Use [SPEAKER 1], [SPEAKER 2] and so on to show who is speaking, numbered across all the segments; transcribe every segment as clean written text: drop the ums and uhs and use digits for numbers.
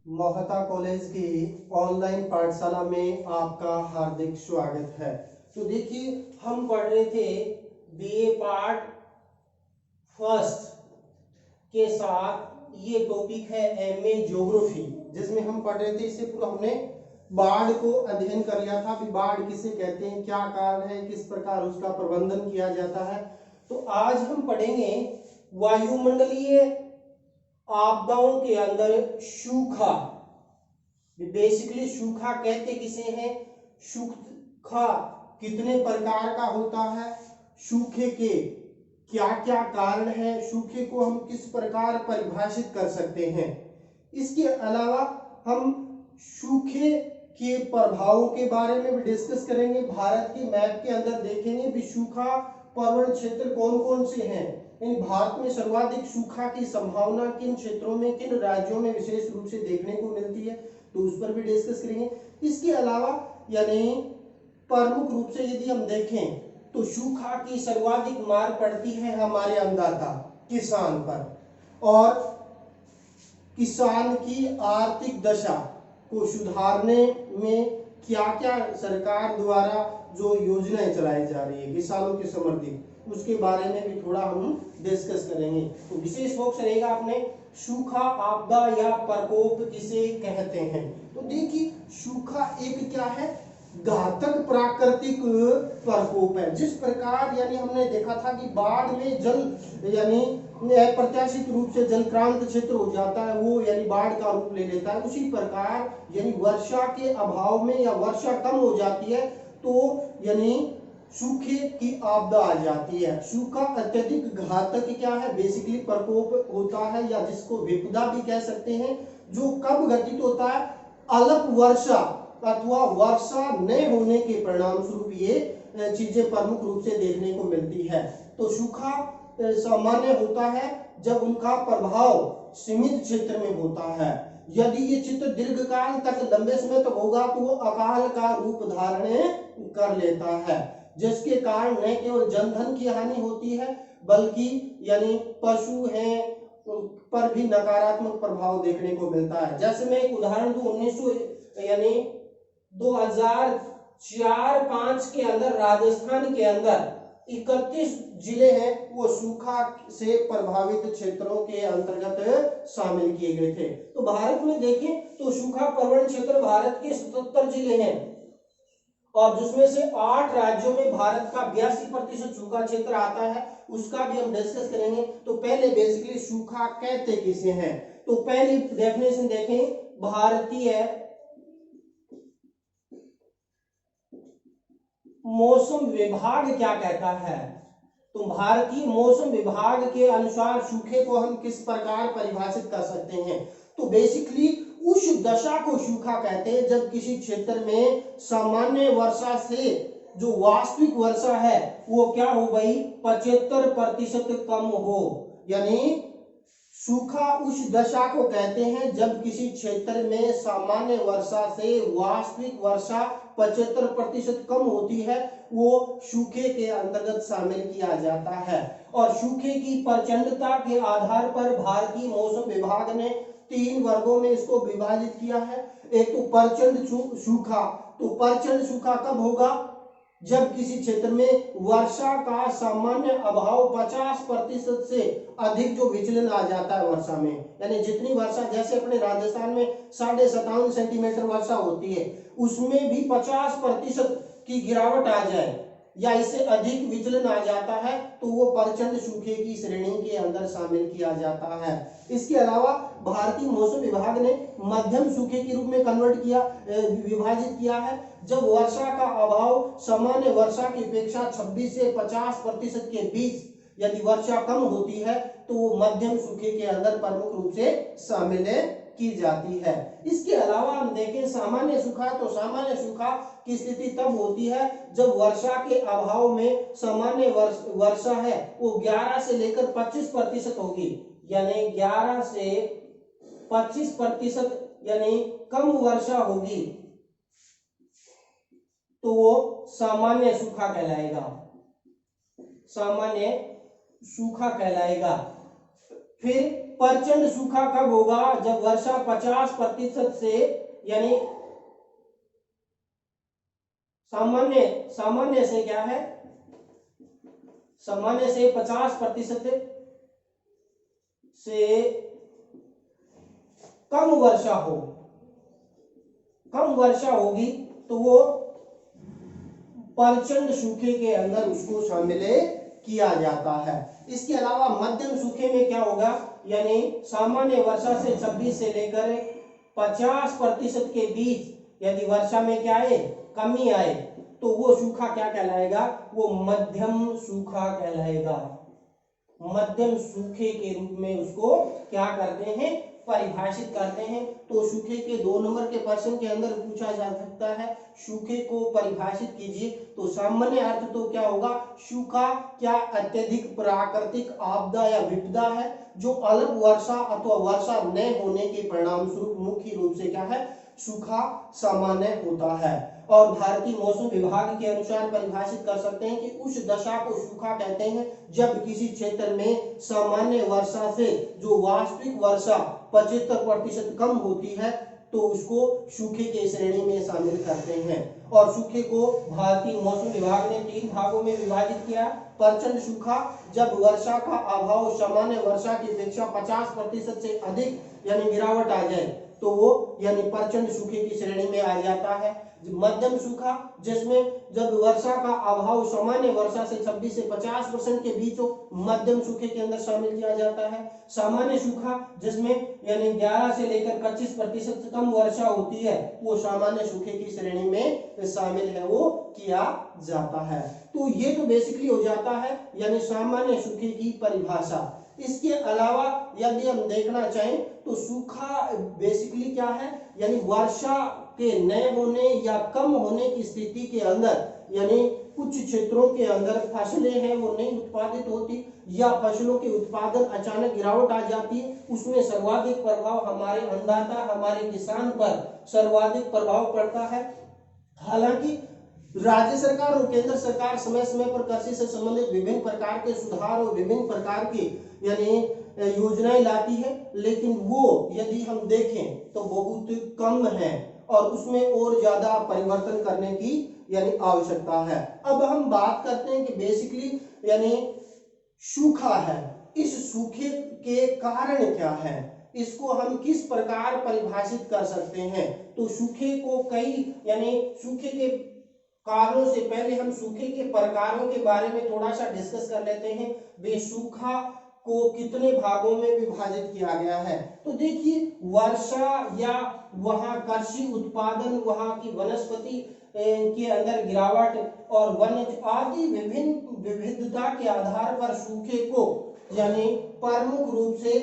[SPEAKER 1] Mohta college की online पाठशाला में आपका हार्दिक स्वागत है। तो देखिए, हम पढ़ रहे थे बीए पार्ट फर्स्ट के साथ। ये टॉपिक है एमए ज्योग्राफी, जिसमें हम पढ़ रहे थे। इससे पूर्व हमने बाढ़ को अध्ययन कर लिया था। अभी बाढ़ किसे कहते हैं, क्या कारण है, किस प्रकार उसका प्रबंधन किया जाता है। तो आज हम पढ़ेंगे वायुमंडलीय आपदाओं के अंदर सूखा। बेसिकली सूखा कहते किसे हैं, सूखा कितने प्रकार का होता है, सूखे के क्या क्या कारण है, सूखे को हम किस प्रकार परिभाषित कर सकते हैं। इसके अलावा हम सूखे के प्रभावों के बारे में भी डिस्कस करेंगे। भारत के मैप के अंदर देखेंगे भी सूखा पर्वत क्षेत्र कौन कौन से हैं। इन भारत में सर्वाधिक सूखा की संभावना किन क्षेत्रों में, किन राज्यों में विशेष रूप से देखने को मिलती है, तो उस पर भी डिस्कस करेंगे। इसके अलावा यानी प्रमुख रूप से यदि हम देखें तो सूखा की सर्वाधिक मार पड़ती है हमारे अन्नदाता किसान पर, और किसान की आर्थिक दशा को सुधारने में क्या क्या सरकार द्वारा जो योजनाएं चलाई जा रही है किसानों के समृद्धि, उसके बारे में भी थोड़ा हम डिस्कस करेंगे। तो विशेष फोकस रहेगा अपने सूखा आपदा या प्रकोप किसे कहते हैं। तो देखिए, सूखा एक क्या है, घातक प्राकृतिक प्रकोप है। जिस प्रकार यानी हमने देखा था कि बाढ़ में जल यानी अप्रत्याशित रूप से जलक्रांत क्षेत्र हो जाता है, वो यानी बाढ़ का रूप ले लेता है। उसी प्रकार यानी वर्षा के अभाव में या वर्षा कम हो जाती है तो यानी सूखे की आपदा आ जाती है। सूखा अत्यधिक घातक क्या है, बेसिकली प्रकोप होता है, या जिसको विपदा भी कह सकते हैं, जो कब घटित होता है, अल्प वर्षा अथवा वर्षा न होने के परिणाम स्वरूप ये चीजें प्रमुख रूप से देखने को मिलती है। तो सूखा सामान्य होता है जब उनका प्रभाव सीमित क्षेत्र में होता है। यदि ये चित्र दीर्घकाल तक लंबे समय तक होगा तो वो अकाल का रूप धारण कर लेता है, जिसके कारण न केवल जनधन की हानि होती है बल्कि यानी पशु हैं पर भी नकारात्मक प्रभाव देखने को मिलता है। जैसे मैं एक उदाहरण दूं, 1900 यानी 2004-5 के अंदर राजस्थान के अंदर 31 जिले हैं वो सूखा से प्रभावित क्षेत्रों के अंतर्गत शामिल किए गए थे। तो भारत में देखें तो सूखा प्रवण क्षेत्र भारत के 77 जिले हैं, और जिसमें से 8 राज्यों में भारत का 82% सूखा क्षेत्र आता है, उसका भी हम डिस्कस करेंगे। तो पहले बेसिकली सूखा कहते किसे हैं, तो पहली डेफिनेशन देखें, भारतीय मौसम विभाग क्या कहता है। तो भारतीय मौसम विभाग के अनुसार सूखे को हम किस प्रकार परिभाषित कर सकते हैं, तो बेसिकली उस दशा को सूखा कहते हैं जब किसी क्षेत्र में सामान्य वर्षा से जो वास्तविक वर्षा है वो क्या हो गई, 75% कम हो। यानी सूखा उस दशा को कहते हैं जब किसी क्षेत्र में सामान्य वर्षा से वास्तविक वर्षा 75% कम होती है, वो सूखे के अंतर्गत शामिल किया जाता है। और सूखे की प्रचंडता के आधार पर भारतीय मौसम विभाग ने 3 वर्गों में इसको विभाजित किया है। एक तो प्रचंड सूखा, तो प्रचंड सूखा कब होगा, जब किसी क्षेत्र में वर्षा का सामान्य अभाव 50% से अधिक जो विचलन आ जाता है वर्षा में, यानी जितनी वर्षा, जैसे अपने राजस्थान में 57.5 सेंटीमीटर वर्षा होती है, उसमें भी 50% की गिरावट आ जाए या इससे अधिक विचलन आ जाता है तो वो प्रचंड सूखे की श्रेणी के अंदर शामिल किया जाता है। इसके अलावा भारतीय मौसम विभाग ने मध्यम सूखे के रूप में कन्वर्ट किया, विभाजित किया है, जब वर्षा का अभाव सामान्य वर्षा की अपेक्षा 26 से 50% के बीच यदि वर्षा कम होती है तो वो मध्यम सूखे के अंदर प्रमुख रूप से शामिल की जाती है। इसके अलावा हम देखें सामान्य सूखा, तो सामान्य सूखा की स्थिति तब होती है जब वर्षा के अभाव में सामान्य वर्षा है वो 11 से लेकर 25% होगी, यानी 11 से 25% यानी कम वर्षा होगी तो वो सामान्य सूखा कहलाएगा, सामान्य सूखा कहलाएगा। फिर प्रचंड सूखा कब होगा? जब वर्षा 50% से यानी सामान्य से क्या है, सामान्य से 50% से कम वर्षा होगी तो वो प्रचंड सूखे के अंदर उसको शामिल किया जाता है। इसके अलावा मध्यम सूखे में क्या होगा, यानी सामान्य वर्षा से 26 से लेकर 50% के बीच यदि वर्षा में क्या आए, कमी आए, तो वो सूखा क्या कहलाएगा? वो मध्यम सूखा कहलाएगा। मध्यम सूखे के रूप में उसको क्या करते हैं, परिभाषित करते हैं। तो सूखे के 2 नंबर के प्रश्न के अंदर पूछा जा सकता है, सूखे को परिभाषित कीजिए। तो सामान्य अर्थ तो क्या होगा, सूखा क्या अत्यधिक प्राकृतिक आपदा या विपदा है जो अल्प वर्षा अथवा वर्षा न होने के परिणाम स्वरूप मुख्य रूप से क्या है, सूखा सामान्य होता है। और भारतीय मौसम विभाग के अनुसार परिभाषित कर सकते हैं कि उस दशा को सूखा कहते हैं जब किसी क्षेत्र में सामान्य वर्षा से जो वास्तविक वर्षा 75% कम होती है तो उसको सूखे के श्रेणी में शामिल करते हैं। और सूखे को भारतीय मौसम विभाग ने 3 भागों में विभाजित किया। प्रचंड सूखा जब वर्षा का अभाव सामान्य वर्षा की अपेक्षा 50% से अधिक यानी गिरावट आ जाए तो वो यानी प्रचंड सूखे की श्रेणी में आ जाता है। मध्यम सूखा जिसमें जब वर्षा का अभाव सामान्य वर्षा से 26 से 50% के बीच हो, मध्यम सूखे के अंदर शामिल किया जाता है। सामान्य सूखा जिसमें यानी 11 से लेकर 25% से कम वर्षा होती है वो सामान्य सूखे की श्रेणी में शामिल है, वो किया जाता है। तो ये तो बेसिकली हो जाता है यानी सामान्य सूखे की परिभाषा। इसके अलावा यदि हम देखना चाहें तो सूखा बेसिकली क्या है, यानी वर्षा के न होने या कम होने की स्थिति के अंदर, यानी कुछ क्षेत्रों के अंदर फसलें हैं वो नहीं उत्पादित होती या फसलों के उत्पादन अचानक गिरावट आ जाती है, उसमें सर्वाधिक प्रभाव हमारे अन्नदाता हमारे किसान पर सर्वाधिक प्रभाव पड़ता है। हालांकि राज्य सरकार और केंद्र सरकार समय समय पर कृषि से संबंधित विभिन्न प्रकार के सुधार और विभिन्न प्रकार की यानी योजनाएं लाती है, लेकिन वो यदि हम देखें तो बहुत कम है और उसमें और ज्यादा परिवर्तन करने की यानी आवश्यकता है। अब हम बात करते हैं कि बेसिकली यानी सूखा है, इस सूखे के कारण क्या है, इसको हम किस प्रकार परिभाषित कर सकते हैं। तो सूखे को कई यानी सूखे के कारणों से पहले हम सूखे के प्रकारों के बारे में थोड़ा सा डिस्कस कर लेते हैं। वे सूखा को कितने भागों में विभाजित किया गया है। तो देखिए वर्षा या वहां कृषि उत्पादन, वहां की वनस्पति के अंदर गिरावट और वन्य आदि विभिन्न विविधता के आधार पर सूखे को यानी प्रमुख रूप से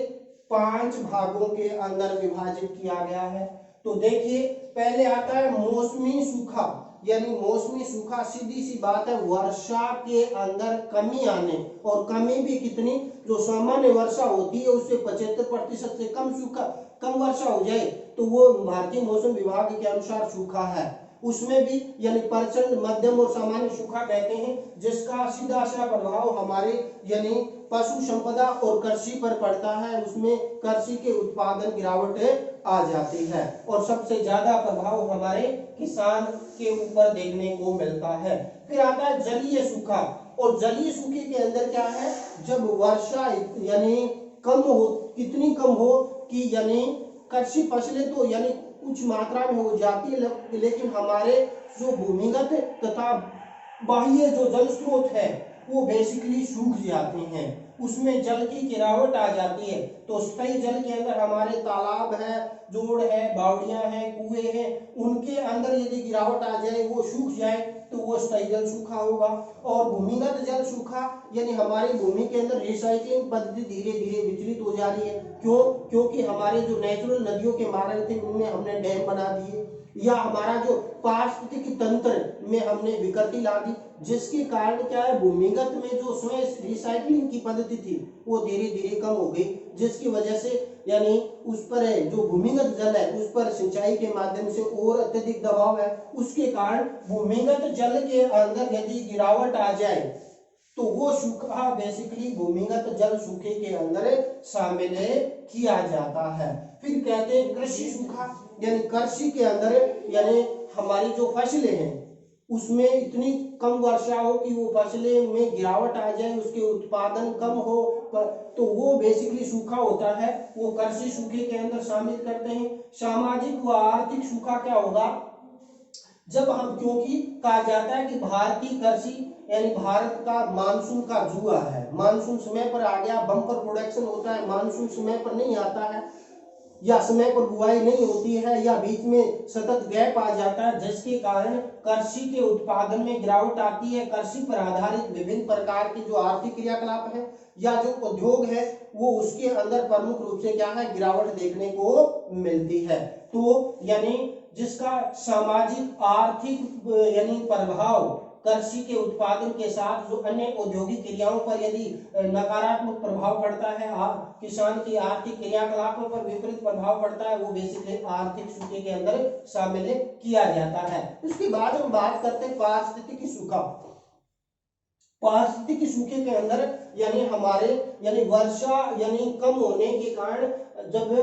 [SPEAKER 1] 5 भागों के अंदर विभाजित किया गया है। तो देखिए पहले आता है मौसमी सूखा, यानी मौसमी सूखा सीधी सी बात है वर्षा के अंदर कमी आने, और कमी भी कितनी, जो सामान्य वर्षा होती है उससे 75% से कम वर्षा हो जाए तो वो भारतीय मौसम विभाग के अनुसार सूखा है। उसमें भी यानी प्रचंड, मध्यम और सामान्य सूखा कहते हैं जिसका सीधा सा प्रभाव हमारे यानी पशु संपदा और कृषि पर पड़ता है, उसमें कृषि के उत्पादन गिरावट आ जाती है और सबसे ज्यादा प्रभाव हमारे किसान के ऊपर देखने को मिलता है। फिर आता है जलीय सूखा, और जलीय सूखे के अंदर क्या है, जब वर्षा यानी कम हो, कितनी कम हो कि यानी कृषि फसलें तो यानी कुछ मात्रा में हो जाती है लेकिन हमारे जो भूमिगत तथा बाह्य जो जल स्रोत है वो बेसिकली सूख जाते हैं, उसमें जल की गिरावट आ जाती है। तो स्थायी जल के अंदर हमारे तालाब है, जोड़ है, बावड़ियां हैं, कुएं हैं, उनके अंदर यदि गिरावट आ जाए, वो सूख जाए तो वो स्थायी जल सूखा होगा। और भूमिगत जल सूखा यानी हमारी भूमि के अंदर रिसाइक्लिंग पद्धति धीरे धीरे विचलित हो जा रही है। क्यों? क्योंकि हमारे जो नेचुरल नदियों के मार्ग थे उनमें हमने डैम बना दिए या हमारा जो पारिस्थितिक तंत्र में हमने विकृति ला दी, जिसके कारण क्या है, भूमिगत में जो स्वयं रिसाइक्लिंग की पद्धति थी वो धीरे धीरे कम हो गई, जिसकी वजह से यानी उस पर जो भूमिगत जल है उस पर सिंचाई के माध्यम से और अत्यधिक दबाव है, उसके कारण भूमिगत जल के अंदर यदि गिरावट आ जाए तो वो सूखा बेसिकली भूमिगत जल सूखे के अंदर शामिल किया जाता है। फिर कहते हैं कृषि सूखा, यानी कृषि के अंदर यानी हमारी जो फसलें हैं उसमें इतनी कम वर्षा हो कि वो फसलें में गिरावट आ जाए, उसके उत्पादन कम हो, तो वो बेसिकली सूखा होता है, वो कृषि सूखे के अंदर शामिल करते हैं। सामाजिक व आर्थिक सूखा क्या होगा, जब हम, क्योंकि कहा जाता है कि भारतीय कृषि यानी भारत का मानसून का जुआ है, मानसून समय पर आ गया, बम्पर प्रोडक्शन होता है, मानसून समय पर नहीं आता है या समय पर बुआई नहीं होती है या बीच में सतत गैप आ जाता है, जिसके कारण कृषि के उत्पादन में गिरावट आती है। कृषि पर आधारित विभिन्न प्रकार के जो आर्थिक क्रियाकलाप है या जो उद्योग है वो उसके अंदर प्रमुख रूप से क्या है, गिरावट देखने को मिलती है। तो यानी जिसका सामाजिक आर्थिक यानी प्रभाव कृषि के उत्पादन के साथ जो अन्य औद्योगिक क्रियाओं पर यदि नकारात्मक प्रभाव पड़ता है, किसान की आर्थिक क्रियाकलापों पर विपरीत प्रभाव पड़ता है, वो बेसिकली आर्थिक सूखे के अंदर शामिल किया जाता है। उसके बाद हम बात करते हैं पारिस्थितिकी सूखा। पारिस्थितिकी सूखे के अंदर यानी हमारे यानी वर्षा यानी कम होने के कारण जब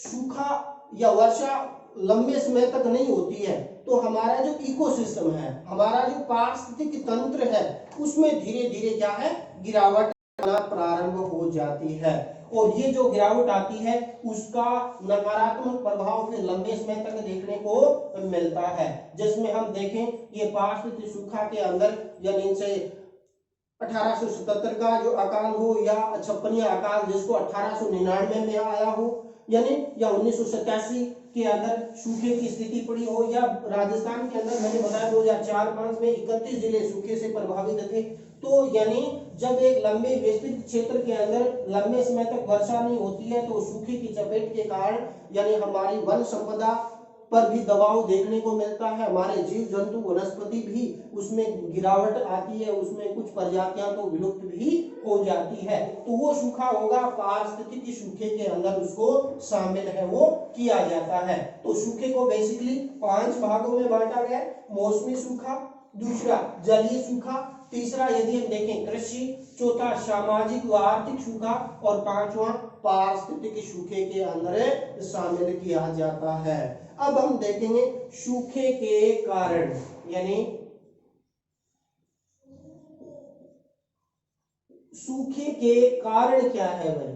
[SPEAKER 1] सूखा या वर्षा लंबे समय तक नहीं होती है तो हमारा जो इकोसिस्टम है, हमारा जो पारिस्थितिक तंत्र है उसमें धीरे धीरे क्या है, गिरावट आना प्रारंभ हो जाती है। और ये जो गिरावट आती है उसका नकारात्मक प्रभाव फिर लंबे समय तक देखने को मिलता है। जिसमें हम देखें ये पारिस्थितिक सूखा के अंदर यानी से 1877 का जो अकाल हो या 56 अकाल जिसको 1899 में आया हो, यानी या 1987 के अंदर सूखे की स्थिति पड़ी हो, या राजस्थान के अंदर मैंने बताया 2004-5 में 31 जिले सूखे से प्रभावित थे। तो यानी जब एक लंबे विस्तृत क्षेत्र के अंदर लंबे समय तक वर्षा नहीं होती है तो सूखे की चपेट के कारण यानी हमारी वन संपदा पर भी दबाव देखने को मिलता है, हमारे जीव जंतु वनस्पति भी उसमें गिरावट आती है, उसमें कुछ प्रजातियां तो विलुप्त भी हो जाती है। तो वो सूखा होगा पारिस्थितिकी सूखे के अंदर उसको शामिल है, वो किया जाता है। तो सूखे को बेसिकली 5 भागों में बांटा गया, मौसमी सूखा, दूसरा जलीय सूखा, तीसरा यदि हम देखें कृषि, चौथा सामाजिक व आर्थिक सूखा और पांचवा पारिस्थितिकी सूखे के अंदर शामिल किया जाता है। अब हम देखेंगे सूखे के कारण, यानी सूखे के कारण क्या है भाई।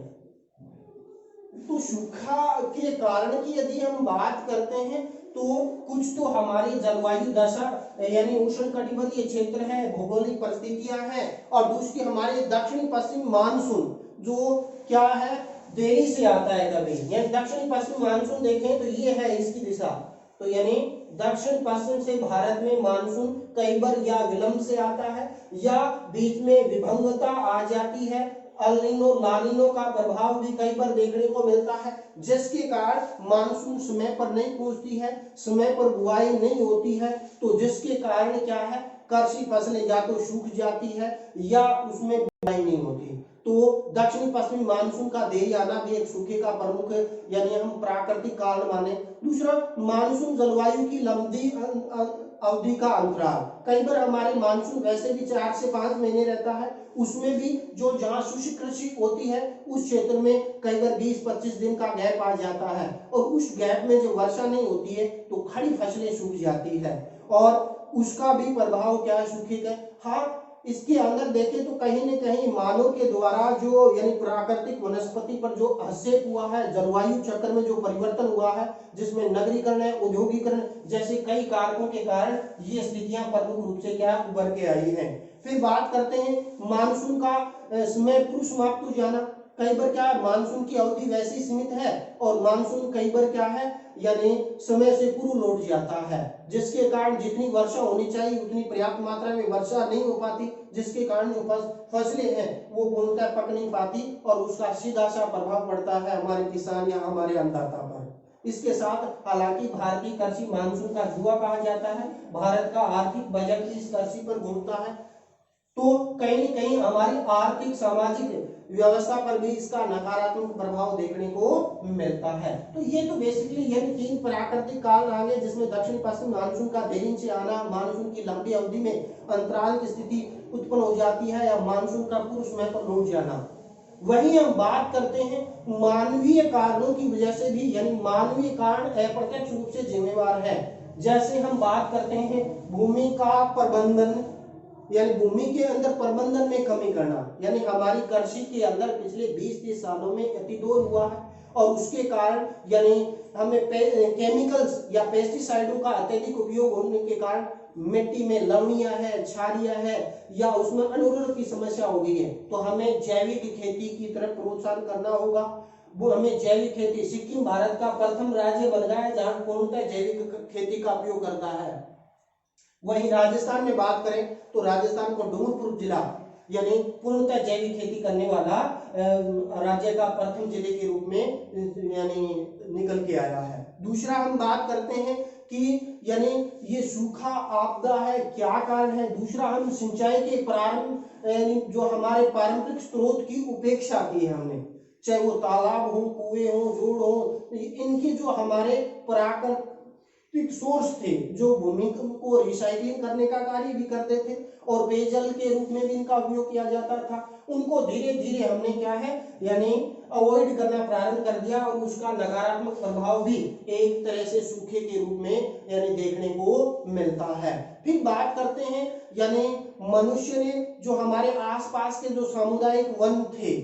[SPEAKER 1] तो सूखा के कारण की यदि हम बात करते हैं तो कुछ तो हमारी जलवायु दशा यानी उष्णकटिबंधीय क्षेत्र है, भौगोलिक परिस्थितियां हैं, और दूसरी हमारे दक्षिण पश्चिम मानसून जो क्या है, देरी से आता है कभी, यानी दक्षिण पश्चिम मानसून देखें तो ये है इसकी दिशा, तो यानी दक्षिण पश्चिम से भारत में मानसून कई बार या विलंब से आता है या बीच में विभंगता आ जाती है, अल्निनो लानिनो का प्रभाव भी कई बार देखने को मिलता है, जिसके कारण मानसून समय पर नहीं पहुंचती है, समय पर बुआई नहीं होती है, तो जिसके कारण क्या है, कृषि फसलें या तो सूख जाती है या उसमें बुआई नहीं होती। तो दक्षिण पश्चिमी मानसून का देरी आना भी एक सूखे का प्रमुख यानी हम प्राकृतिक कारण माने। दूसरा मानसून जलवायु की लंबी अवधि का अंतराल, कई बार हमारे मानसून वैसे भी 4 से 5 महीने रहता है, उसमें भी जो जहाँ शुष्क कृषि होती है उस क्षेत्र में कई बार 20-25 दिन का गैप आ जाता है, और उस गैप में जो वर्षा नहीं होती है तो खड़ी फसलें सूख जाती है, और उसका भी प्रभाव क्या है सूखे का। हाँ, इसके अंदर देखें तो कहीं न कहीं मानव के द्वारा जो यानी प्राकृतिक वनस्पति पर जो हस्तक्षेप हुआ है, जलवायु चक्र में जो परिवर्तन हुआ है, जिसमें नगरीकरण है, औद्योगिकरण जैसे कई कारकों के कारण ये स्थितियां प्रमुख रूप से क्या उभर के आई हैं। फिर बात करते हैं मानसून का समय पूर्व समाप्त हो जाना। कई बार क्या है, मानसून की अवधि वैसी सीमित है और मानसून कई बार क्या है यानी समय से पूर्व लौट जाता है, जिसके कारण जितनी वर्षा होनी चाहिए उतनी पर्याप्त मात्रा में वर्षा नहीं हो पाती, जिसके कारण जो फसलें हैं वो पूर्णतः पक नहीं पाती और उसका सीधा सा प्रभाव पड़ता है हमारे किसान या हमारे अन्नदाता पर। इसके साथ हालांकि भारतीय कृषि मानसून का जुआ कहा जाता है, भारत का आर्थिक बजट इस कृषि पर घूमता है, तो कहीं न कहीं हमारी आर्थिक सामाजिक व्यवस्था पर भी इसका नकारात्मक प्रभाव देखने को मिलता है। तो ये तो बेसिकली यही 3 प्राकृतिक कारण आ गए, जिसमें दक्षिण पश्चिम मानसून का देरी से आना, मानसून की लंबी अवधि में अंतराल की स्थिति, उत्पन्न हो जाती है या मानसून का पूर्व समय पर लौट जाना। वहीं हम बात करते हैं मानवीय कारणों की वजह से भी, यानी मानवीय कारण अप्रत्यक्ष रूप से जिम्मेवार है। जैसे हम बात करते हैं भूमि का प्रबंधन, यानी भूमि के अंदर प्रबंधन में कमी करना, यानी हमारी कृषि के अंदर पिछले 20-30 सालों में अतिदोहन हुआ है और उसके कारण यानी हमें केमिकल्स या पेस्टिसाइडों का अत्यधिक उपयोग होने के कारण मिट्टी में लवणियां है, क्षारिया है या उसमें अनुर्वर की समस्या हो गई है। तो हमें जैविक खेती की तरफ प्रोत्साहन करना होगा। वो हमें जैविक खेती, सिक्किम भारत का प्रथम राज्य बन गया है जहां पूर्णतः जैविक खेती का उपयोग करता है। वहीं राजस्थान में बात करें तो राजस्थान को डूंगरपुर जिला यानी पूर्णतः जैविक खेती करने वाला राज्य का प्रथम जिले के रूप में यानी निकल के आया है। दूसरा हम बात करते हैं कि यानी ये सूखा आपदा है, क्या कारण है। दूसरा हम सिंचाई के प्रारंभ जो हमारे पारंपरिक स्रोत की उपेक्षा की है हमने, चाहे वो तालाब हो, कुएं हो, जोड़ हो, इनकी जो हमारे प्राकृतिक सोर्स थे जो भूमि को रिसाइकलिंग करने का कार्य भी करते थे और पेयजल के रूप में भी इनका उपयोग किया जाता था, उनको धीरे धीरे हमने क्या है यानी अवॉइड करना प्रारंभ कर दिया और उसका नकारात्मक प्रभाव भी एक तरह से सूखे के रूप में यानी देखने को मिलता है। फिर बात करते हैं यानी मनुष्य ने जो हमारे आसपास के जो सामुदायिक वन थे,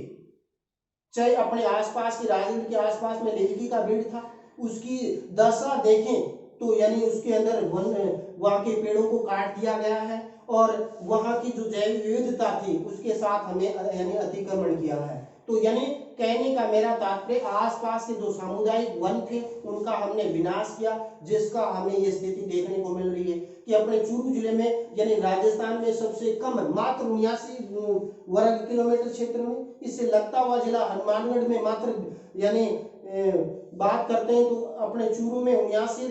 [SPEAKER 1] चाहे अपने आसपास की राजनीति के आसपास में लेखकी का भीड़ था, उसकी दशा देखें तो यानी उसके अंदर वन वहां के पेड़ों को काट दिया गया है और वहां की जो जैव विविधता थी उसके साथ हमें यानी अतिक्रमण किया है। तो यानी कहने का मेरा तात्पर्य आसपास के जो सामुदायिक वन थे उनका हमने विनाश किया, जिसका हमें ये स्थिति देखने को मिल रही है कि अपने चूरू जिले में यानी राजस्थान में सबसे कम मात्र 79 वर्ग किलोमीटर क्षेत्र में, इससे लगता हुआ जिला हनुमानगढ़ में मात्र यानी बात करते हैं तो अपने चूरू में 79,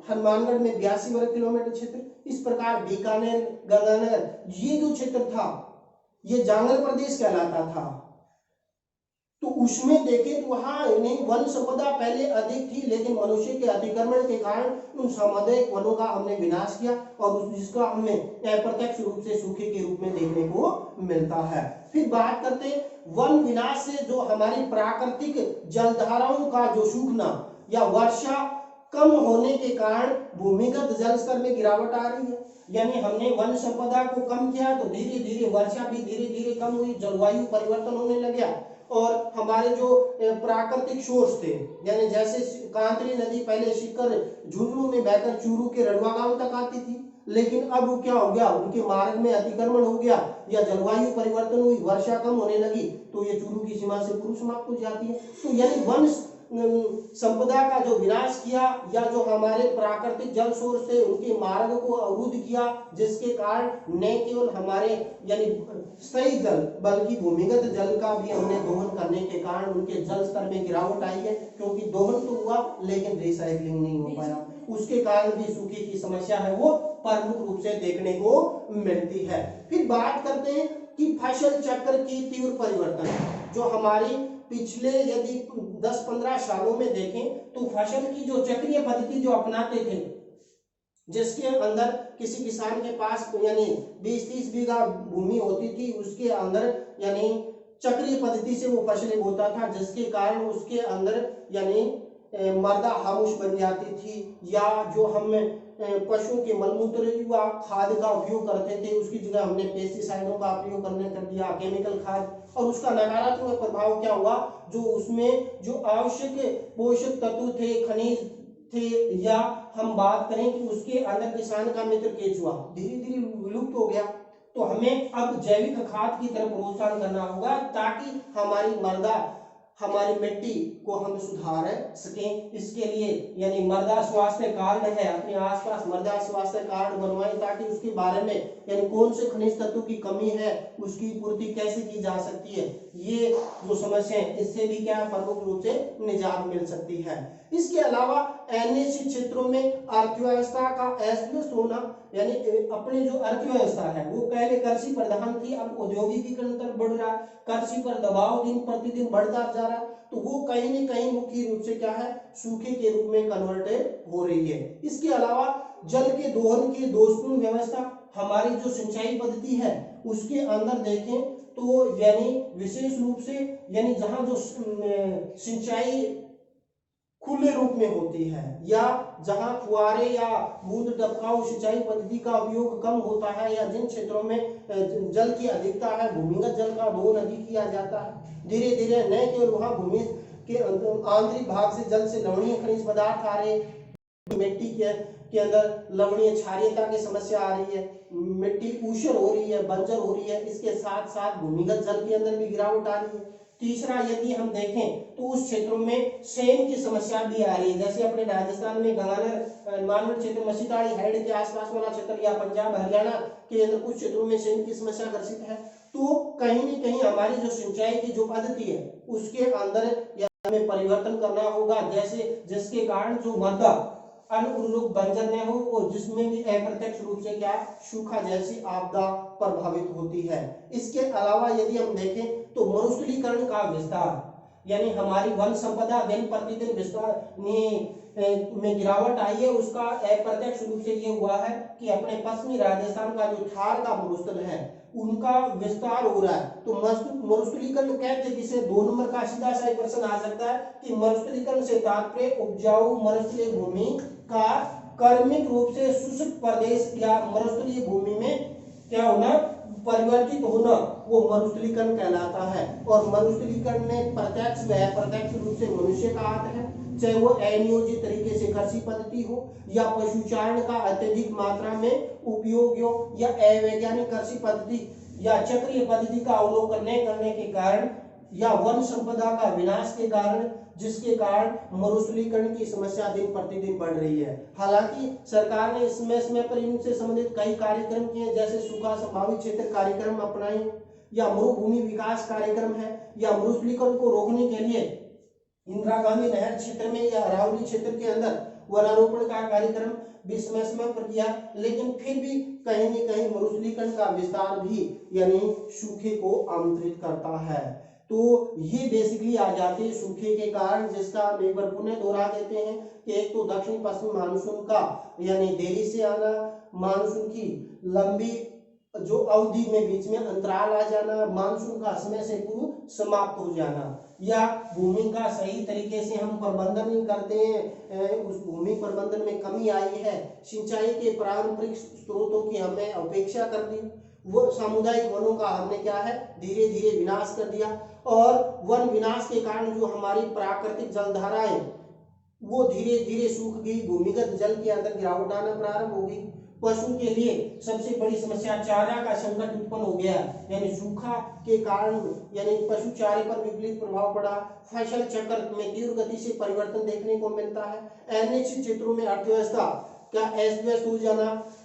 [SPEAKER 1] हनुमानगढ़ में 82 वर्ग किलोमीटर क्षेत्र। इस प्रकार बीकानेर, गंगानगर ये जो क्षेत्र था ये जंगल प्रदेश कहलाता था। तो उसमें देखें तो वहां वन संपदा पहले अधिक थी, लेकिन मनुष्य के अतिक्रमण के कारण उन सामुदायिक वनों का हमने विनाश किया और जिसका हमें अप्रत्यक्ष रूप से सूखे के रूप में देखने को मिलता है। फिर बात करते हैं वन विनाश से जो हमारी प्राकृतिक जलधाराओं का जो सूखना या वर्षा कम होने के कारण भूमिगत जल स्तर में गिरावट आ रही है। यानी हमने वन संपदा को कम किया तो धीरे धीरे वर्षा भी धीरे धीरे कम हुई, जलवायु परिवर्तन होने लगा और हमारे जो प्राकृतिक सोर्स थे यानी जैसे कांतरी नदी पहले शिकर झुंझुनू में बहकर चूरू के रड़वा गांव तक आती थी, लेकिन अब वो क्या हो गया, उनके मार्ग में अतिक्रमण हो गया या जलवायु परिवर्तन हुई, वर्षा कम होने लगी तो ये चूरू की सीमा से पूर्व समाप्त हो जाती है। तो यानी वन संपदा का जो विनाश किया या जो हमारे प्राकृतिक जल स्रोत थे उनके मार्ग को अवरुद्ध किया, जिसके कारण न केवल हमारे यानी स्थायी जल बल्कि भूमिगत जल का भी हमने दोहन करने के कारण उनके जल स्तर में गिरावट आई है, क्योंकि दोहन तो हुआ लेकिन रिसाइकलिंग नहीं हो पाया। उसके कारण भी सूखे की समस्या है वो प्रमुख रूप से देखने को मिलती है। फिर बात करते हैं कि फसल चक्र की तीव्र परिवर्तन, जो हमारी पिछले यदि 10-15 सालों में देखें तो फसल की जो चक्रीय पद्धति जो अपनाते थे, जिसके अंदर किसी किसान के पास यानी 20-30 बीघा भूमि होती थी, उसके अंदर यानी चक्रीय पद्धति से वो फसलें बोता था, जिसके कारण उसके अंदर यानी मृदा हामुश बन जाती थी या जो हम पशुओं के मलमूत्र व खाद का उपयोग करते थे उसकी जगह हमने पेस्टिसाइडों का प्रयोग करने कर दिया, केमिकल खाद, और उसका नकारात्मक प्रभाव क्या हुआ, जो उसमें जो आवश्यक पोषक तत्व थे, खनिज थे या हम बात करें कि उसके अंदर किसान का मित्र केचुआ धीरे धीरे विलुप्त हो गया। तो हमें अब जैविक खाद की तरफ प्रोत्साहन करना होगा ताकि हमारी मृदा हमारी मिट्टी को हम सुधार सकें। इसके लिए यानी मृदा स्वास्थ्य कार्ड है, अपने आसपास मृदा स्वास्थ्य कार्ड बनवाएं ताकि उसके बारे में यानी कौन से खनिज तत्व की कमी है, उसकी पूर्ति कैसे की जा सकती है, ये जो समस्या है इससे भी क्या प्रमुख रूप से निजात मिल सकती है। इसके अलावा एनएसी क्षेत्रों में अर्थव्यवस्था का अस्त होना, यानी अपनी जो अर्थव्यवस्था है वो पहले कृषि प्रधान थी, अब औद्योगिकीकरण तरफ बढ़ रहा है, कृषि पर दबाव दिन प्रतिदिन बढ़ता जा रहा है, तो वो कहीं न कहीं मुख्य रूप से क्या है सूखे के रूप में कन्वर्टेड हो रही है। इसके अलावा जल के दोहन की दोषपूर्ण व्यवस्था, हमारी जो सिंचाई पद्धति है उसके अंदर देखें तो यानी विशेष रूप से यानी जहां जो सिंचाई खुले रूप में होती है या जहां फुहारे या बूंद टपकाऊ सिंचाई पद्धति का उपयोग कम होता है या जिन क्षेत्रों में जल की अधिकता है भूमिगत जल का दोहन अधिक किया जाता है। धीरे धीरे न केवल वहां भूमि के आंतरिक भाग से जल से लवणीय खनिज पदार्थ आ रहे, मिट्टी के अंदर लवणीय क्षारीयता की समस्या आ रही है, मिट्टी ऊषर हो रही है, बंजर हो रही है, इसके साथ साथ भूमिगत जल के अंदर भी गिरावट आ रही है। तीसरा यदि हम देखें तो उस क्षेत्रों में सेम की समस्या भी आ रही है, जैसे अपने राजस्थान में गंगानगर मानवड क्षेत्र मसीताड़ी हेड के आसपास वाला क्षेत्र या पंजाब हरियाणा के अंदर कुछ क्षेत्रों में सेम की समस्या ग्रसित है। तो कहीं न कहीं हमारी जो सिंचाई की जो पद्धति है उसके अंदर हमें परिवर्तन करना होगा, जैसे जिसके कारण जो मृदा अनुरूप बंजर न हो और जिसमें भी अप्रत्यक्ष रूप से क्या सूखा जैसी आपदा प्रभावित होती है। इसके अलावा यदि हम देखें तो मरुस्थलीकरण का विस्तार यानी हमारी वन संपदा दिन प्रतिदिन विस्तार में गिरावट आई है, उसका अप्रत्यक्ष रूप से ये हुआ है कि अपने पश्चिमी राजस्थान का जो थार का मरुस्थल है उनका विस्तार हो रहा है। तो मरुस्थलीकरण कहते हैं जिसे 2 नंबर का सीधा सा प्रश्न आ सकता है कि मरुस्थलीकरण से तात्पर्य उपजाऊ मरुस्थलीय भूमि का क्रमिक रूप से शुष्क प्रदेश या मरुस्थलीय भूमि में क्या होना परिवर्तित होना, वो मरुस्थलीकरण कहलाता है। और मरुस्थलीकरण में प्रत्यक्ष व अप्रत्यक्ष रूप से मनुष्य का हाथ है, चाहे वो अनियोजित तरीके से कृषि पद्धति हो या पशुचारण का अत्यधिक मात्रा में उपयोग हो या अवैज्ञानिक कृषि पद्धति या चक्रीय पद्धति का अवलोकन न करने के कारण या वन संपदा का विनाश के कारण, जिसके कारण मरुस्थलीकरण की समस्या दिन प्रतिदिन बढ़ रही है। हालांकि सरकार ने समय पर इनसे संबंधित कई कार्यक्रम किए, जैसे सूखा संभावित क्षेत्र कार्यक्रम अपनाए या मरुभूमि विकास कार्यक्रम है या मरुस्थलीकरण को रोकने के लिए इंदिरा गांधी नहर क्षेत्र में या अरावली क्षेत्र के अंदर वनारोपण का कार्यक्रम भी समय समय पर किया, लेकिन फिर भी कहीं न कहीं मरुस्थलीकरण का विस्तार भी यानी सूखे को आमंत्रित करता है। तो ये बेसिकली आ जाते हैं सूखे के कारण, जिसका हम एक बार पुनः दोहरा देते हैं कि एक तो दक्षिण पश्चिम मानसून का यानी देरी से आना, मानसून की लंबी जो अवधि में बीच में अंतराल आ जाना, मानसून का समय से पूर्व समाप्त हो जाना, या भूमि का सही तरीके से हम प्रबंधन नहीं करते हैं, उस भूमि प्रबंधन में कमी आई है, सिंचाई के पारंपरिक स्रोतों की हमने अपेक्षा कर दी, वो सामुदायिक वनों का हमने क्या है धीरे धीरे विनाश कर दिया, और वन विनाश के कारण जो हमारी प्राकृतिक जलधाराएं वो धीरे धीरे सूख गई, भूमिगत जल के अंदर गिरावट आना प्रारंभ हो गई। पशु के लिए सबसे बड़ी समस्या चारा का संकट उत्पन्न हो गया, यानी सूखा के कारण यानी पशु चारे पर विपरीत प्रभाव पड़ा, फसल चक्र में तीव्र गति से परिवर्तन देखने को मिलता है, अनिश्चित क्षेत्रों में अर्थव्यवस्था क्या अस्त व्यस्त हो जाना,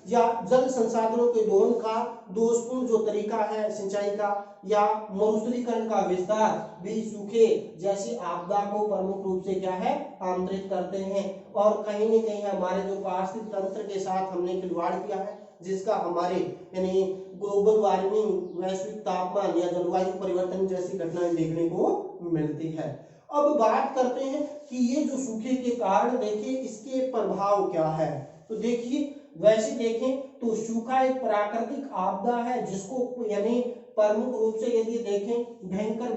[SPEAKER 1] या जल संसाधनों के दोहन का दोषपूर्ण जो तरीका है सिंचाई का, या मरुस्थलीकरण का विस्तार भी सूखे जैसी आपदा को प्रमुख रूप से क्या है आमंत्रित करते हैं। और कहीं न कहीं हमारे जो पारिस्थितिक तंत्र के साथ हमने खिलवाड़ किया है, जिसका हमारे यानी ग्लोबल वार्मिंग, वैश्विक तापमान या जलवायु परिवर्तन जैसी घटनाएं देखने को मिलती है। अब बात करते हैं कि ये जो सूखे के कारण देखिए इसके प्रभाव क्या है। तो देखिए वैसे देखें तो सूखा एक प्राकृतिक आपदा है जिसको यानी प्रमुख रूप से यदि देखें भयंकर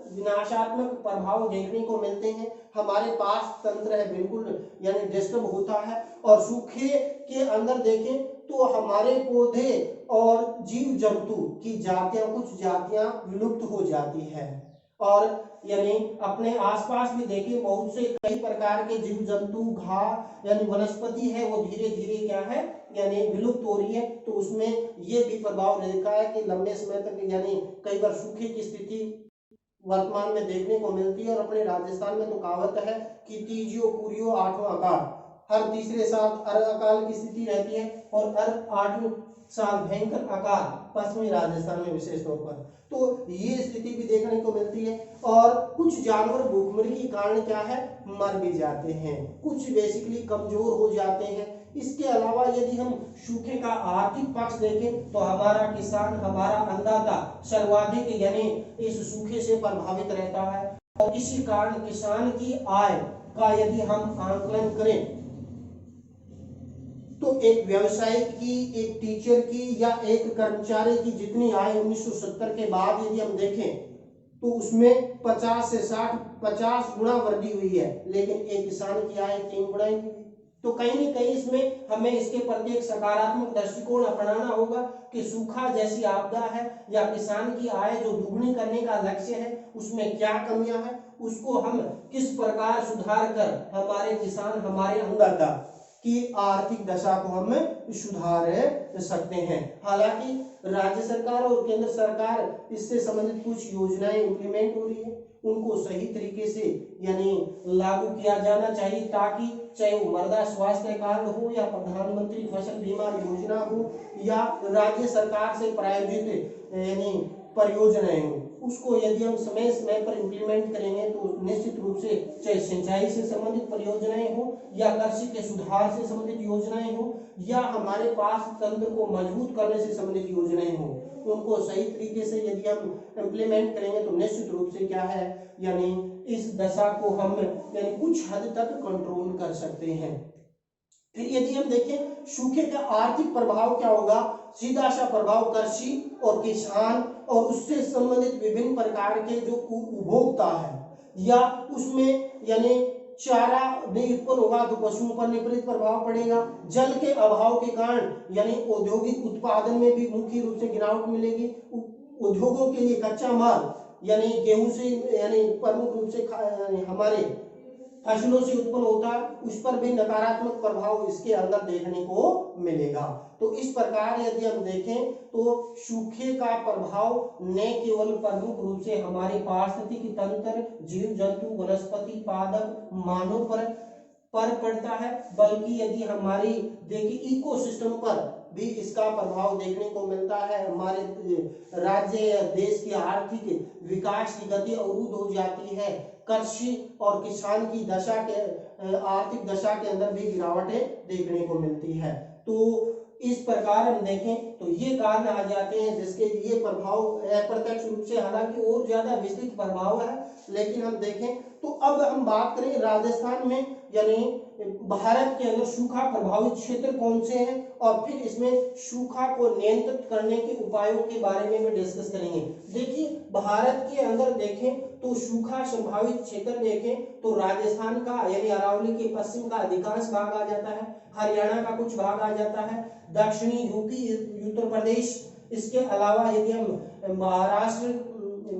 [SPEAKER 1] विनाशात्मक प्रभाव देखने को मिलते हैं। हमारे पास तंत्र है बिल्कुल यानी डिस्टर्ब होता है, और सूखे के अंदर देखें तो हमारे पौधे और जीव जंतु की जातियां, कुछ जातियां विलुप्त हो जाती है, और यानी अपने आसपास भी देखिए बहुत से कई प्रकार के जीव जंतु घास यानी वनस्पति है वो धीरे धीरे क्या है यानी विलुप्त हो रही है। तो उसमें ये भी प्रभाव देखा है कि लंबे समय तक यानी कई बार सूखे की स्थिति वर्तमान में देखने को मिलती है। और अपने राजस्थान में तो कहावत है कि तीजियो पूरियो आठवां अकाल, हर तीसरे साल अकाल की स्थिति रहती है, और हर 8वें साल भयंकर अकाल पश्चिमी राजस्थान में विशेष तौर पर। तो ये स्थिति भी देखने को मिलती है, और कुछ जानवर भूखमरी के कारण क्या है मर भी जाते हैं, कुछ बेसिकली कमजोर हो जाते हैं। इसके अलावा यदि हम सूखे का आर्थिक पक्ष देखें तो हमारा किसान, हमारा अन्नदाता सर्वाधिक यानी इस सूखे से प्रभावित रहता है, और इसी कारण किसान की आय का यदि हम आंकलन करें तो एक व्यवसायिक की, एक टीचर की या एक कर्मचारी की जितनी आय 1970 के बाद यदि हम देखें तो उसमें 50 से 50 गुना वृद्धि हुई है, लेकिन एक किसान की आय 3 गुना ही हुई। तो कहीं न कहीं इसमें हमें इसके प्रति एक सकारात्मक दृष्टिकोण अपनाना होगा कि सूखा जैसी आपदा है या किसान की आय जो दुगनी करने का लक्ष्य है उसमें क्या कमियां हैं, उसको हम किस प्रकार सुधार कर हमारे किसान, हमारे अन्नदाता की आर्थिक दशा को हम सुधार सकते हैं। हालांकि राज्य सरकार और केंद्र सरकार इससे संबंधित कुछ योजनाएं इंप्लीमेंट हो रही है, उनको सही तरीके से यानी लागू किया जाना चाहिए, ताकि चाहे वो मृदा स्वास्थ्य कार्ड हो या प्रधानमंत्री फसल बीमा योजना हो या राज्य सरकार से प्रायोजित यानी परियोजनाएं हो, उसको यदि हम समय समय पर इम्प्लीमेंट करेंगे तो निश्चित रूप से चाहे सिंचाई से संबंधित परियोजनाएं हो या कृषि के सुधार से संबंधित योजनाएं हो या हमारे पास तंत्र को मजबूत करने से संबंधित योजनाएं हो, उनको सही तरीके से यदि हम इम्प्लीमेंट करेंगे तो निश्चित रूप से क्या है यानी इस दशा को हम यानी कुछ हद तक कंट्रोल कर सकते हैं। फिर यदि हम देखें सूखे का आर्थिक प्रभाव क्या होगा, सीधा सा प्रभाव कृषि और किसान और उससे संबंधित विभिन्न प्रकार के जो उपभोक्ता है या उसमें यानी चारा नहीं उत्पन्न होगा तो पशुओं पर विपरीत प्रभाव पड़ेगा। जल के अभाव के कारण यानी औद्योगिक उत्पादन में भी मुख्य रूप से गिरावट मिलेगी। उद्योगों के लिए कच्चा माल यानी गेहूं से यानी प्रमुख रूप से हमारे फसलों से उत्पन्न होता है, उस पर भी नकारात्मक प्रभाव इसके अंदर देखने को मिलेगा। तो इस प्रकार यदि हम देखें तो सूखे का प्रभाव न केवल प्रमुख रूप से हमारे पारिस्थितिकी तंत्र, जीव जंतु, वनस्पति, पादप, मानव पर पड़ता है, बल्कि यदि हमारी देखिए इकोसिस्टम पर भी इसका प्रभाव देखने को मिलता है। हमारे राज्य या देश की आर्थिक विकास की गति अवरुद्ध हो जाती है। कृषि और किसान की दशा के आर्थिक दशा के अंदर भी गिरावटें देखने को मिलती है। तो इस प्रकार हम देखें तो ये कारण आ जाते हैं जिसके लिए प्रभाव अप्रत्यक्ष रूप से, हालांकि और ज्यादा विस्तृत प्रभाव है, लेकिन हम देखें तो अब हम बात करें राजस्थान में यानी भारत के अंदर सूखा प्रभावित क्षेत्र कौन से हैं और फिर इसमें सूखा को नियंत्रित करने के उपायों के बारे में डिस्कस करेंगे। देखिए भारत के अंदर देखें तो सूखा संभावित क्षेत्र देखें तो राजस्थान का यानी अरावली के पश्चिम का अधिकांश भाग आ जाता है, हरियाणा का कुछ भाग आ जाता है, दक्षिणी यूपी, उत्तर प्रदेश, इसके अलावा यदि हम महाराष्ट्र,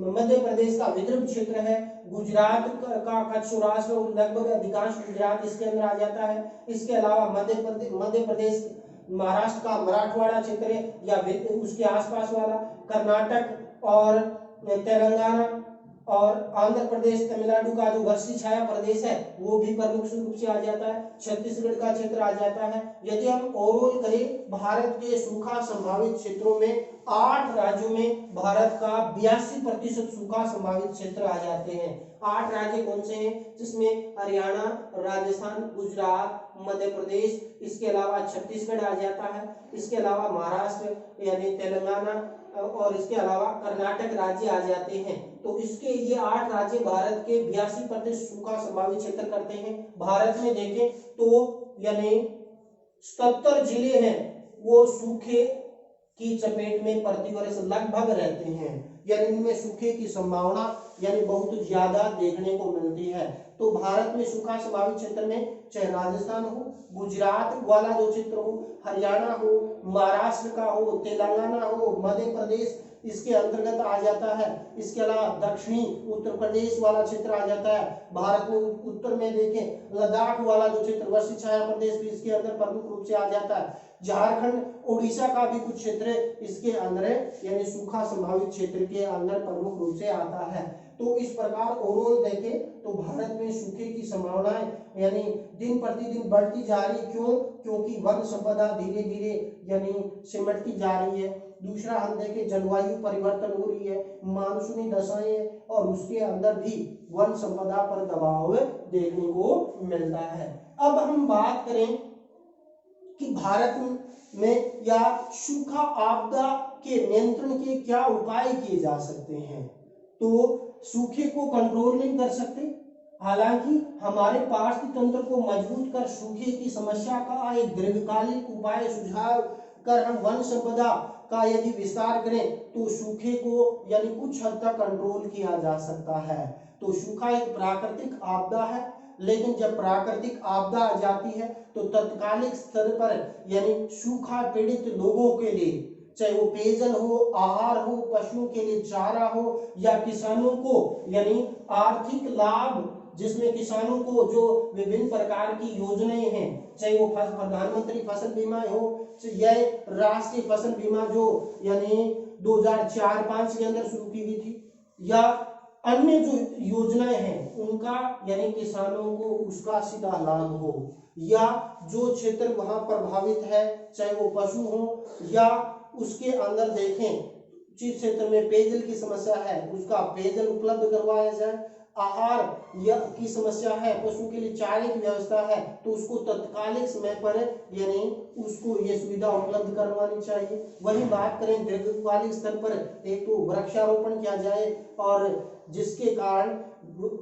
[SPEAKER 1] मध्य प्रदेश का विदर्भ क्षेत्र है, गुजरात का कच्छ सौराष्ट्र और लगभग अधिकांश गुजरात इसके अंदर आ जाता है। इसके अलावा मध्य प्रदेश महाराष्ट्र का मराठवाड़ा क्षेत्र या उसके आसपास वाला, कर्नाटक और तेलंगाना और आंध्र प्रदेश, तमिलनाडु का जो वर्षी छाया प्रदेश है वो भी प्रमुख रूप से आ जाता है, छत्तीसगढ़ का क्षेत्र आ जाता है। यदि हम ओवरऑल करें भारत के सूखा संभावित क्षेत्रों में 8 राज्यों में भारत का 82% सूखा संभावित क्षेत्र आ जाते हैं। 8 राज्य कौन से हैं जिसमें हरियाणा, राजस्थान, गुजरात, मध्य प्रदेश, इसके अलावा छत्तीसगढ़ आ जाता है, इसके अलावा महाराष्ट्र यानी तेलंगाना और इसके अलावा कर्नाटक राज्य आ जाते हैं। तो इसके ये 8 राज्य भारत के 82% सूखा संभावित क्षेत्र करते हैं। भारत में देखें तो यानी 77 जिले हैं वो सूखे की चपेट में प्रतिवर्ष लगभग रहते हैं, यानी इनमें सूखे की संभावना यानी बहुत ज्यादा देखने को मिलती है। तो भारत में सूखा संभावित क्षेत्र में चाहे राजस्थान हो, गुजरात वाला जो क्षेत्र हो, हरियाणा हो, महाराष्ट्र का हो, तेलंगाना हो, मध्य प्रदेश इसके अंतर्गत आ जाता है। इसके अलावा दक्षिणी उत्तर प्रदेश वाला क्षेत्र आ जाता है। भारत में उत्तर में देखें लद्दाख वाला जो क्षेत्र वर्षी छाया प्रदेश भी इसके अंदर प्रमुख रूप से आ जाता है। झारखंड, उड़ीसा का भी कुछ क्षेत्र इसके अंदर यानी सूखा संभावित क्षेत्र के अंदर प्रमुख रूप से आता है। तो इस प्रकार ओवरऑल देखें तो भारत में सूखे की संभावनाएं यानी दिन प्रतिदिन बढ़ती जा रही। क्यों? क्योंकि वन संपदा धीरे धीरे यानी सिमटती जा रही है। दूसरा हम देखें जलवायु परिवर्तन हो रही है, मानसूनी दशाएं और उसके अंदर भी वन संपदा पर दबाव देखने को मिलता है। अब हम बात करें कि भारत में या सूखा आपदा के नियंत्रण के क्या उपाय किए जा सकते हैं। तो सूखे को कंट्रोल नहीं कर सकते, हालांकि हमारे पारिस्थितिक तंत्र को मजबूत कर सूखे की समस्या का एक दीर्घकालिक उपाय सुझाव कर हम वन संपदा का यदि विस्तार करें तो सूखे को यानी कुछ हद तक कंट्रोल किया जा सकता है। तो सूखा एक प्राकृतिक आपदा है, लेकिन जब प्राकृतिक आपदा आ जाती है तो तत्कालिक स्तर पर यानी सूखा पीड़ित लोगों के लिए, चाहे वो पेयजल हो, आहार हो, पशुओं के लिए चारा हो, या किसानों को यानी आर्थिक लाभ, जिसमें किसानों को जो विभिन्न प्रकार की योजनाएं हैं, चाहे वो प्रधानमंत्री फसल बीमा हो या राष्ट्रीय फसल बीमा जो यानी 2004-05 के अंदर शुरू की गई थी, या अन्य जो योजनाएं हैं उनका यानी किसानों को उसका सीधा लाभ हो, या जो क्षेत्र वहां प्रभावित है चाहे वो पशु हो या उसके अंदर देखें जिस क्षेत्र में पेयजल की समस्या है उसका पेयजल उपलब्ध करवाया जाए, आहार या की समस्या है, पशु के लिए चारे की व्यवस्था है तो उसको तत्कालिक समय पर यानी उसको ये सुविधा उपलब्ध करवानी चाहिए। वही बात करें दीर्घकालिक स्तर पर, एक तो वृक्षारोपण किया जाए और जिसके कारण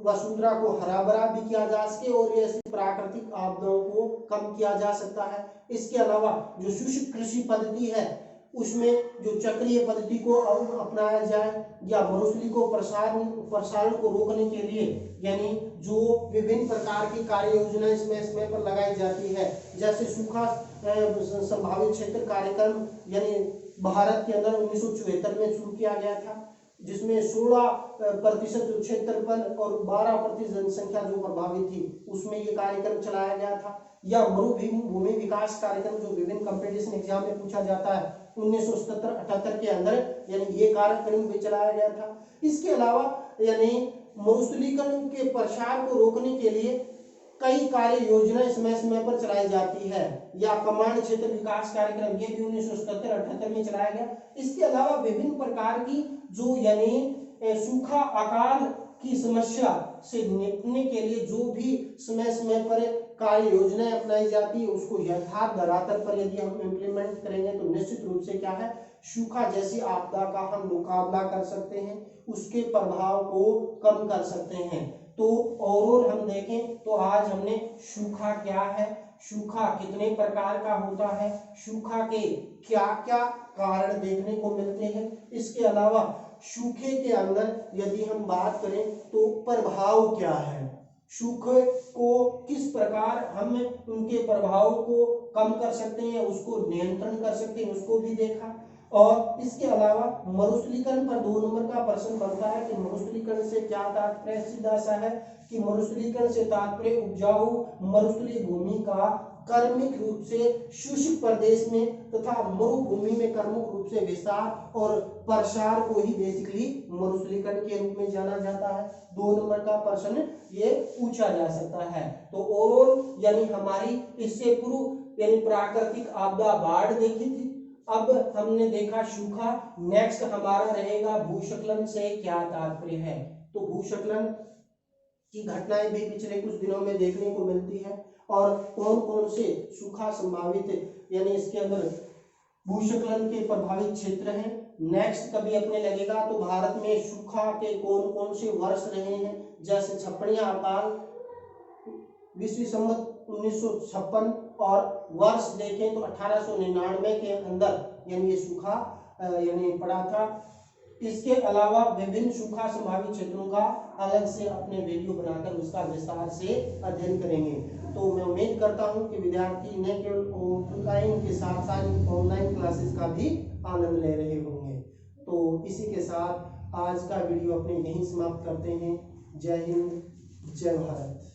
[SPEAKER 1] वसुंधरा को हरा भरा भी किया जा सके और ऐसी प्राकृतिक आपदाओं को कम किया जा सकता है। इसके अलावा जो शुष्क कृषि पद्धति है उसमें जो चक्रीय पद्धति को अपनाया जाए, या मरुस्थलीकरण को प्रसारण को रोकने के लिए यानी जो विभिन्न प्रकार की कार्य योजनाएं समय पर लगाई जाती है, जैसे सूखा संभावित क्षेत्र कार्यक्रम यानी भारत के अंदर 1974 में शुरू किया गया था, जिसमें 16% क्षेत्रफल और 12% जनसंख्या जो प्रभावित थी उसमें ये कार्यक्रम चलाया गया था। या मरुभूमि विकास कार्यक्रम जो विभिन्न कंपटीशन एग्जाम में पूछा जाता है 1977-78 के अंदर यानी ये कार्यक्रम भी चलाया गया था। इसके अलावा यानी मरुस्थलीकरण के प्रसार को रोकने के लिए कई कार्य योजनाएं समय समय पर चलाई जाती है, या कमांड क्षेत्र विकास कार्यक्रम ये भी 1977-78 में चलाया गया। इसके अलावा विभिन्न प्रकार की जो यानी सूखा अकाल की समस्या से निपटने के लिए जो भी समय समय पर कार्य योजनाएं अपनाई जाती है उसको यथार्थ धरातल पर यदि हम इम्प्लीमेंट करेंगे तो निश्चित रूप से क्या है, सूखा जैसी आपदा का हम मुकाबला कर सकते हैं, उसके प्रभाव को कम कर सकते हैं। तो ओवरऑल हम देखें तो आज हमने सूखा क्या है, सूखा कितने प्रकार का होता है, सूखा के क्या क्या कारण देखने को मिलते हैं, इसके अलावा सूखे के अंदर यदि हम बात करें तो प्रभाव क्या है, सूखे को किस प्रकार हम उनके प्रभाव को कम कर सकते हैं, उसको नियंत्रण कर सकते हैं, उसको भी देखा। और इसके अलावा मरुस्थलीकरण पर 2 नंबर का प्रश्न बनता है कि मरुस्थलीकरण से क्या तात्पर्य, सीधा सा है कि मरुस्थलीकरण से तात्पर्य उपजाऊ मरुस्थलीय भूमि का क्रमिक रूप से शुष्क प्रदेश में तथा मरुभूमि में क्रमिक रूप से विस्तार और प्रसार को ही बेसिकली मरुस्थलीकरण के रूप में जाना जाता है। 2 नंबर का प्रश्न ये पूछा जा सकता है। तो ओवरऑल यानी हमारी इससे पूर्व यानी प्राकृतिक आपदा बाढ़ देखी थी, अब हमने देखा सूखा। नेक्स्ट हमारा रहेगा भूस्खलन से क्या तात्पर्य है। तो भूस्खलन की घटनाएं भी पिछले कुछ दिनों में देखने को मिलती है और कौन कौन से सूखा संभावित यानी इसके अंदर भूस्खलन के प्रभावित क्षेत्र हैं। नेक्स्ट कभी अपने लगेगा तो भारत में सूखा के कौन कौन से वर्ष रहे हैं, जैसे छप्पड़िया अकाल विश्व संवत 1956 और वर्ष देखें तो 1899 के अंदर यानी ये सूखा यानी पड़ा था। इसके अलावा विभिन्न सूखा संभावित क्षेत्रों का अलग से अपने वीडियो बनाकर उसका विस्तार से अध्ययन करेंगे। तो मैं उम्मीद करता हूं कि विद्यार्थी न केवल ऑफलाइन के साथ साथ ऑनलाइन क्लासेस का भी आनंद ले रहे होंगे। तो इसी के साथ आज का वीडियो अपने यहीं समाप्त करते हैं। जय हिंद, जय भारत।